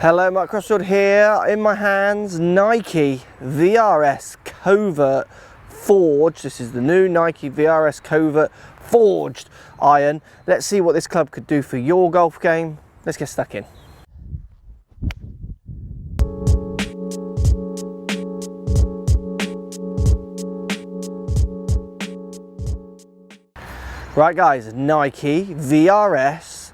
Hello, Mark Crossfield here. In my hands, Nike VRS Covert Forged. This is the new Nike VRS Covert Forged iron. Let's see what this club could do for your golf game. Let's get stuck in. Right guys, Nike VRS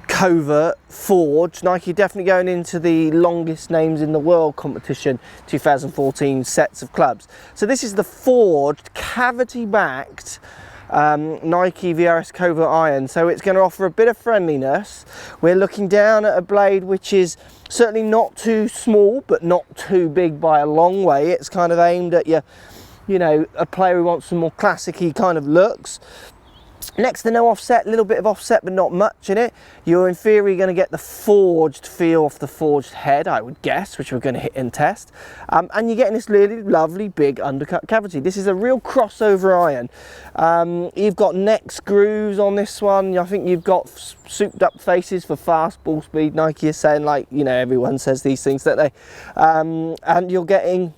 Covert Forged. Nike definitely going into the longest names in the world competition 2014 sets of clubs. So this is the forged cavity backed Nike VRS Covert iron. So it's going to offer a bit of friendliness. We're looking down at a blade which is certainly not too small but not too big by a long way. It's kind of aimed at you know, a player who wants some more classic-y kind of looks. Next to no offset, a little bit of offset but not much in it. You're in theory going to get the forged feel off the forged head, I would guess, which we're going to hit and test. And you're getting this really lovely big undercut cavity. This is a real crossover iron. You've got neck grooves on this one. I think you've got souped up faces for fast ball speed. Nike is saying, like, you know, everyone says these things, don't they? And you're getting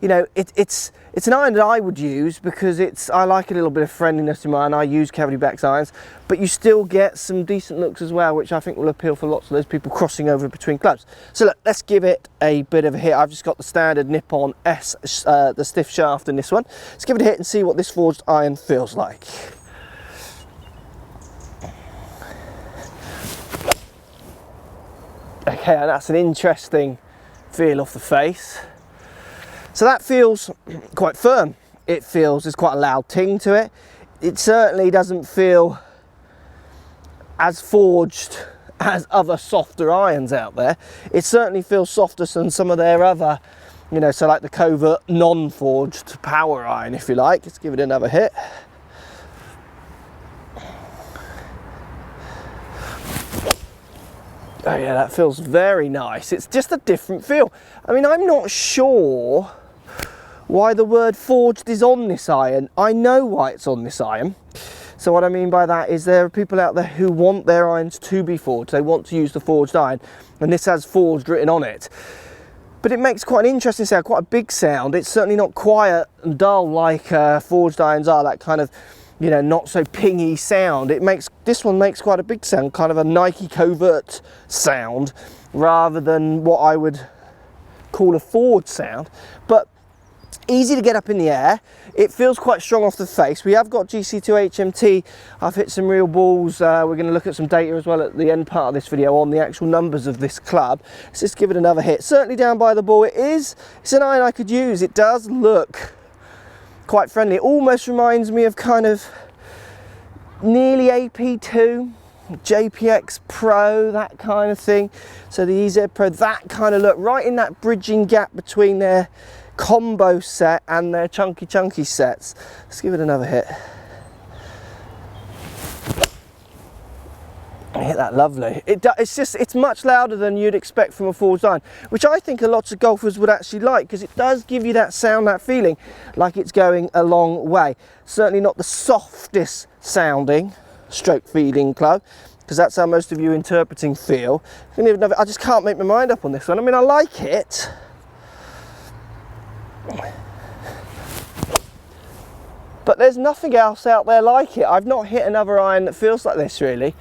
you know, it's an iron that I would use because I like a little bit of friendliness in mine. I use cavity back irons, but you still get some decent looks as well, which I think will appeal for lots of those people crossing over between clubs. So look, let's give it a bit of a hit. I've just got the standard Nippon S, the stiff shaft in this one. Let's give it a hit and see what this forged iron feels like. Okay, and that's an interesting feel off the face. So that feels quite firm. It feels, there's quite a loud ting to it. It certainly doesn't feel as forged as other softer irons out there. It certainly feels softer than some of their other, you know, so like the Covert non-forged power iron, if you like. Let's give it another hit. Oh yeah, that feels very nice. It's just a different feel. I mean, I'm not sure why the word forged is on this iron. I know why it's on this iron. So what I mean by that is there are people out there who want their irons to be forged. They want to use the forged iron, and this has forged written on it. But it makes quite an interesting sound, quite a big sound. It's certainly not quiet and dull like forged irons are, that kind of, you know, not so pingy sound. This one makes quite a big sound, kind of a Nike Covert sound, rather than what I would call a forged sound. But easy to get up in the air. It feels quite strong off the face. We have got GC2 HMT. I've hit some real balls. We're going to look at some data as well at the end part of this video on the actual numbers of this club. Let's just give it another hit. Certainly down by the ball. It's an iron I could use. It does look quite friendly. It almost reminds me of kind of nearly AP2, JPX Pro, that kind of thing. So the EZ Pro, that kind of look, right in that bridging gap between their combo set and their chunky sets. Let's give it another hit. Hit that lovely. It's much louder than you'd expect from a forged iron, which I think a lot of golfers would actually like, because it does give you that sound, that feeling like it's going a long way. Certainly not the softest sounding stroke feeding club, because that's how most of you interpreting feel. I just can't make my mind up on this one. I mean, I like it. But there's nothing else out there like it. I've not hit another iron that feels like this, really.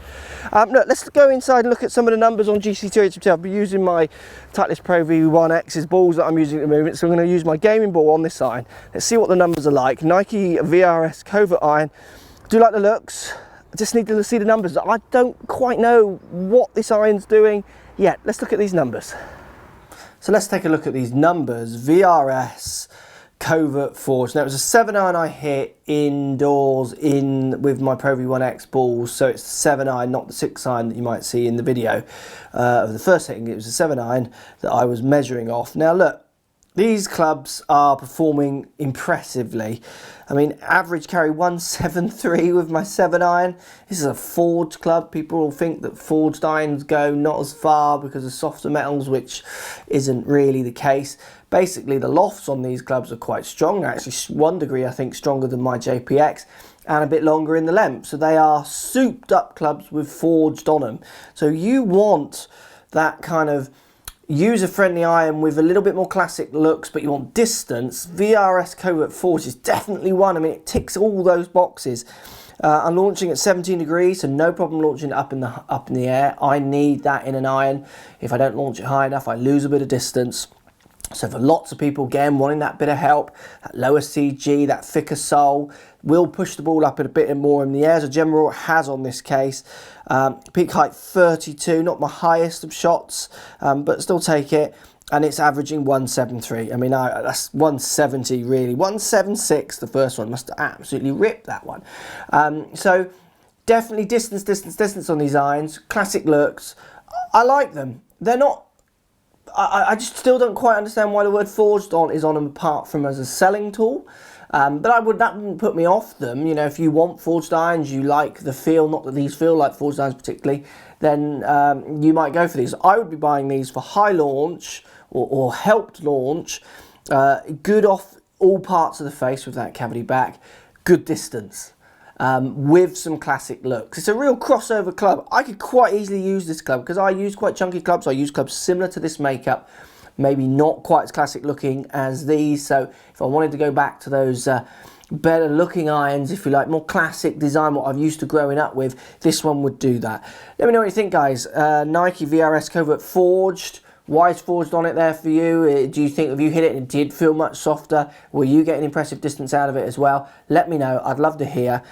Look, let's go inside and look at some of the numbers on GC2 HMT. I'll be using my Titleist Pro V1X's balls that I'm using at the moment, so I'm going to use my gaming ball on this iron. Let's see what the numbers are like. Nike VRS Covert iron. Do like the looks. I just need to see the numbers. I don't quite know what this iron's doing yet. Let's look at these numbers. So let's take a look at these numbers. VRS Covert Forged. Now it was a 7 iron I hit indoors with my Pro V1X balls, so it's 7 iron, not the 6 iron that you might see in the video of the first hitting. It was a 7 iron that I was measuring off. Now look, these clubs are performing impressively. I mean, average carry 173 with my 7 iron. This is a forged club. People will think that forged irons go not as far because of softer metals, which isn't really the case. Basically, the lofts on these clubs are quite strong. They're actually 1 degree, I think, stronger than my JPX, and a bit longer in the length. So they are souped up clubs with forged on them. So you want that kind of user-friendly iron with a little bit more classic looks, but you want distance, VRS Covert Forged is definitely one. I mean, it ticks all those boxes. I'm launching at 17 degrees, so no problem launching it up in the air. I need that in an iron. If I don't launch it high enough, I lose a bit of distance. So for lots of people, again, wanting that bit of help, that lower CG, that thicker sole, will push the ball up a bit more in the air, as a general rule it has on this case. Peak height 32, not my highest of shots, but still take it. And it's averaging 173. I mean, that's 170 really. 176, the first one, must have absolutely ripped that one. So definitely distance on these irons. Classic looks. I like them. They're not, I just still don't quite understand why the word forged on is on them apart from as a selling tool. But that wouldn't put me off them. You know, if you want forged irons, you like the feel, not that these feel like forged irons particularly, then you might go for these. I would be buying these for high launch or helped launch, good off all parts of the face with that cavity back, good distance. With some classic looks. It's a real crossover club. I could quite easily use this club because I use quite chunky clubs. I use clubs similar to this makeup, maybe not quite as classic looking as these. So if I wanted to go back to those better looking irons, if you like, more classic design, what I've used to growing up with, this one would do that. Let me know what you think, guys. Nike VRS Covert Forged. Why is forged on it there for you? Do you think, if you hit it and it did feel much softer, were you getting impressive distance out of it as well? Let me know. I'd love to hear.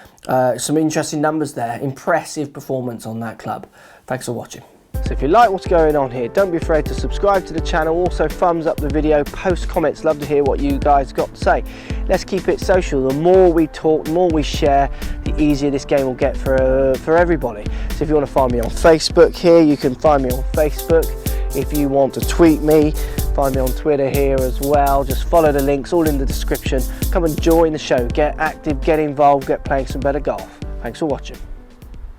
Some interesting numbers there. Impressive performance on that club. Thanks for watching. So if you like what's going on here, don't be afraid to subscribe to the channel. Also thumbs up the video, post comments. Love to hear what you guys got to say. Let's keep it social. The more we talk, the more we share, the easier this game will get for everybody. So if you want to find me on Facebook here, you can find me on Facebook. If you want to tweet me, find me on Twitter here as well. Just follow the links, all in the description. Come and join the show. Get active, get involved, get playing some better golf. Thanks for watching.